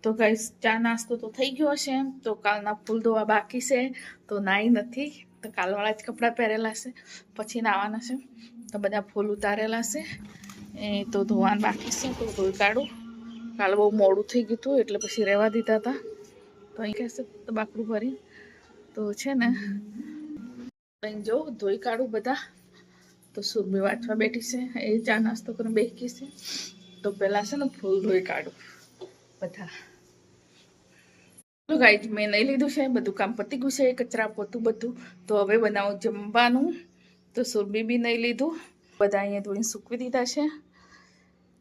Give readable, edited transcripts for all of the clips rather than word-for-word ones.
તો ગાઈસ ચા નાસ્તો તો થઈ ગયો છે. તો કાલના ફૂલ ધોવા બાકી છે, તો નાઈ નથી. તો કાલવાળા જ કપડાં પહેરેલા છે, પછી નાવાના છે. તો બધા ફૂલ ઉતારેલા છે એ તો ધોવાનું બાકી છે, તો ધોઈ કાઢું. કાલ બહુ મોડું થઈ ગયું હતું એટલે પછી રહેવા દીધા હતા. તો અહીં કહેશે તો બાકડું ભરી તો છે ને અહીં જો ધોઈ કાઢું બધા. તો સુરભી વાંચવા બેઠી છે, એ ચા નાસ્તો કરીને બેઠી છે. તો પહેલાં છે ને ફૂલ ધોઈ કાઢું બધા. તો ગાઈસ મેં નહીં લીધું છે, બધું કામ પતી ગયું છે, કચરા પોતું બધું. તો હવે બનાવું જમવાનું. તો સુરભી બી નહીં લીધું, બધા અહીંયા ધોઈને સૂકવી દીધા છે.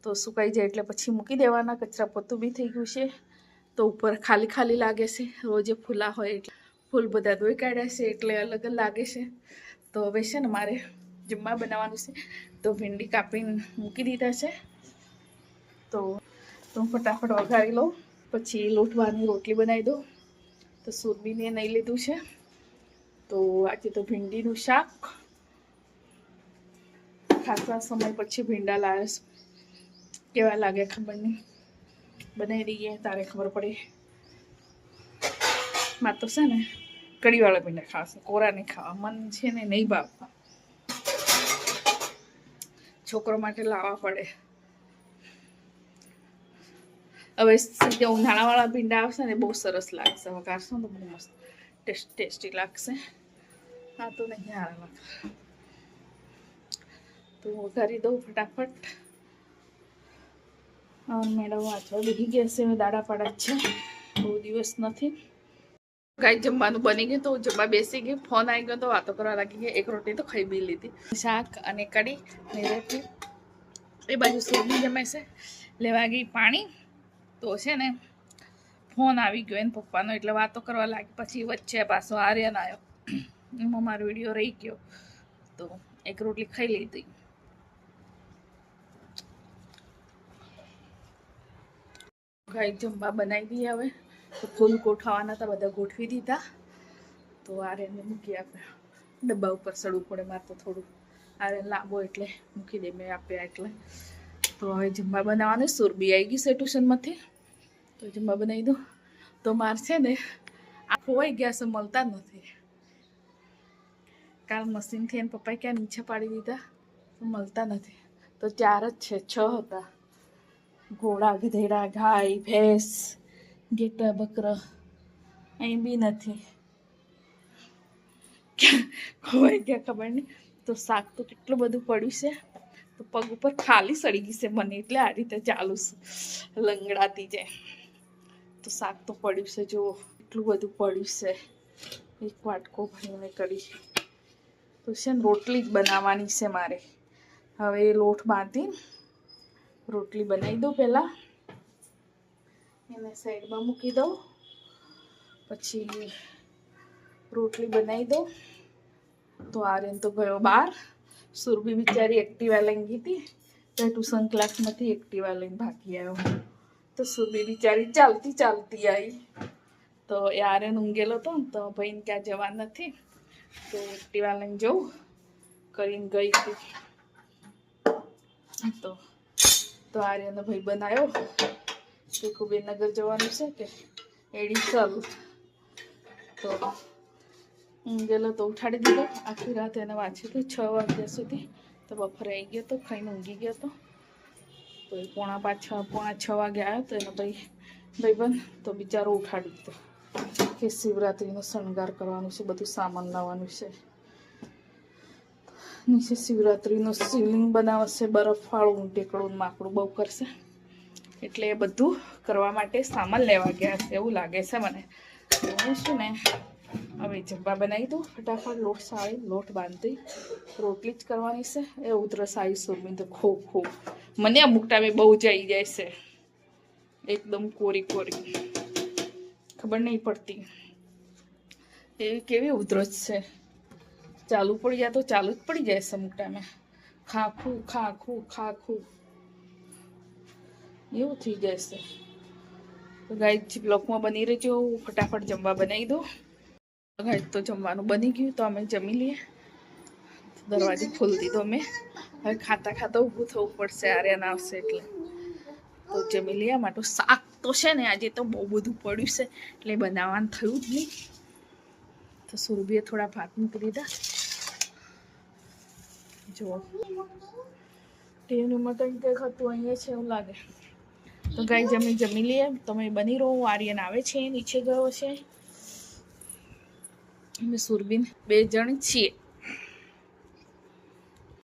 તો સુકાઈ જાય એટલે પછી મૂકી દેવાના. કચરા પોતું બી થઈ ગયું છે. તો ઉપર ખાલી ખાલી લાગે છે, રોજે ફૂલા હોય એટલે ફૂલ બધા ધોઈ કાઢ્યા છે એટલે અલગ જ લાગે છે. તો હવે છે ને મારે જમવા બનાવવાનું છે. તો ભીંડી કાપીને મૂકી દીધા છે. તો હું ફટાફટ વઘારી લઉં, પછી લોટવાની રોટલી બનાવી દઉં. તો સુરભીને નહીં લીધું છે. તો આજે તો ભીંડીનું શાક. ખાસા સમય પછી ભીંડા લાવે છે, કેવા લાગે ખબર નહીં. બનાવી દઈએ તારે ખબર પડે. માં તો છે ને કઢીવાળા ભીંડા ખાશે, કોરા નહીં ખાવા. મન છે ને નહીં ભાવતા, છોકરો માટે લાવવા પડે. હવે જે ઉનાળાવાળા ભીંડા આવશે ને બહુ સરસ લાગશે, વઘારશો ને તો બહુ મસ્ત ટેસ્ટી લાગશે. હા તો નહીં સારા લાગે. તો વઘારી દઉં ફટાફટ. મેડમ વાંચવા બેસી ગયા છે, દાડા પાડા જ છે, બહુ દિવસ નથી. ગાય જમવાનું બની ગયું, તો જમવા બેસી ગઈ. ફોન આવી ગયો તો વાતો કરવા લાગી ગઈ. એક રોટી તો ખાઈ બી લીધી. શાક અને કઢી ને રોટલી. એ બાજુ સુરભી જમે છે, લેવા ગઈ પાણી. તો છે ને ફોન આવી ગયો એને પપ્પાનો, એટલે વાતો કરવા લાગી. પછી વચ્ચે પાછો આર્યન આવ્યો, એમાં મારો વિડીયો રહી ગયો. તો એક રોટલી ખાઈ લીધી. ગાય જમવા બનાવી દઈએ હવે. તો ફૂલ ગોઠવવાના હતા, બધા ગોઠવી દીધા. તો આર્યનને મૂકી આપ્યા. ડબ્બા ઉપર સડવું પડે મારે તો થોડું. આર્યન લાંબો એટલે મૂકી દે મેં આપ્યા એટલે. તો હવે જમવા બનાવવાનું. સુરભી આવી ગઈ છે ટ્યુશનમાંથી, તો જમવા બનાવી દઉં. તો મારે છે ને આ ખોવાઈ ગયા છે, મળતા જ નથી. કાલ મશીનથી એને પપ્પાએ ક્યાં નીચે પાડી દીધા, તો મળતા નથી. તો 4 જ છે, 6 હતા. ઘોડા, ગધેડા, ગાય, ભેંસ, ઘેટા, બકરા. અહીં બી નથી, ખોવાઈ ગયા ખબર નહીં. તો શાક તો કેટલું બધું પડ્યું છે. તો પગ ઉપર ખાલી સડી ગઈ છે મને, એટલે આ રીતે ચાલુ છે, લંગડાતી જાય. તો શાક તો પડ્યું છે, જો એટલું બધું પડ્યું છે. એક વાટકો ભરીને કઢી. તો છે ને રોટલી જ બનાવવાની છે મારે. હવે લોટ બાંધી રોટલી બનાવી દઉં પહેલાં, એને સાઈડમાં મૂકી દઉં. પછી રોટલી બનાવી દઉં. તો આર્યન તો ગયો બહાર. સુરભી બિચારી એક્ટિવા લઈને ગઈ હતી, તો ટ્યુશન ક્લાસમાંથી એક્ટિવા લઈને ભાગી આવ્યો. તો સુરભી બિચારી ચાલતી ચાલતી આવી. તો એ આર્યન ઊંઘેલો હતો ને, તો ભાઈને ક્યાં જવા નથી, તો એક્ટિવા લઈને જવું કરીને ગઈ હતી. તો આર્યનો ભાઈ બનાવ્યો કે કુબેરનગર જવાનું છે કે એડી ચાલ. તો ઊંઘેલો તો ઉઠાડી દીધો. આખી રાત એને વાંચ્યું હતું 6 વાગ્યા સુધી. તો બપોરે આવી ગયો તો, ખાઈને ઊંઘી ગયો હતો. તો એ 5:45 વાગે આવ્યો. તો એનો ભાઈબંધ તો બિચારો ઉઠાડી દીધો કે શિવરાત્રિનો શણગાર કરવાનું છે, બધું સામાન લાવવાનું છે. નીચે શિવરાત્રિનો શિવલિંગ બનાવશે, બરફવાળું ટેકડું માકડું બહુ કરશે, એટલે એ બધું કરવા માટે સામાન લેવા ગયા છે એવું લાગે છે મને. હું શું ને હવે જમવા બનાવી દઉં ફટાફટ. લોટ સાળી લોટ બાંધી રોટલી જ કરવાની છે. એ ઉધરસ આવી સુરમી તો ખૂબ મને અમુક ટાઈમે બહુ જઈ જાય છે, એકદમ કોરી ખબર નહીં પડતી એવી કેવી ઉધરસ છે. ચાલુ પડી જાય તો ચાલુ જ પડી જાય છે અમુક ટાઈમે. ખાખું એવું થઈ જાય છે. તો ગાય બ્લોકમાં બની રહેજો. ફટાફટ જમવા બનાવી દો. ગાય તો જમવાનું બની ગયું, તો અમે જમી લઈએ. દરવાજો ખોલી દીધો મેં. હવે ખાતા ઊભું થવું પડશે, આર્યન આવશે એટલે. તો જમી લઈએ. માટું શાક તો છે ને આજે તો બહુ બધું પડ્યું છે એટલે બનાવવાનું થયું જ નહીં. તો સુરભીએ થોડા ભાત મૂકી દીધા. જો ટીવીનું મટન કંઈક હતું અહીંયા છે એવું લાગે. તો ગાઈ જમી લઈએ. તમે બની રહો. આર્યન આવે છે, નીચે ગયો છે. અમે સુરબીન 2 જણ છીએ.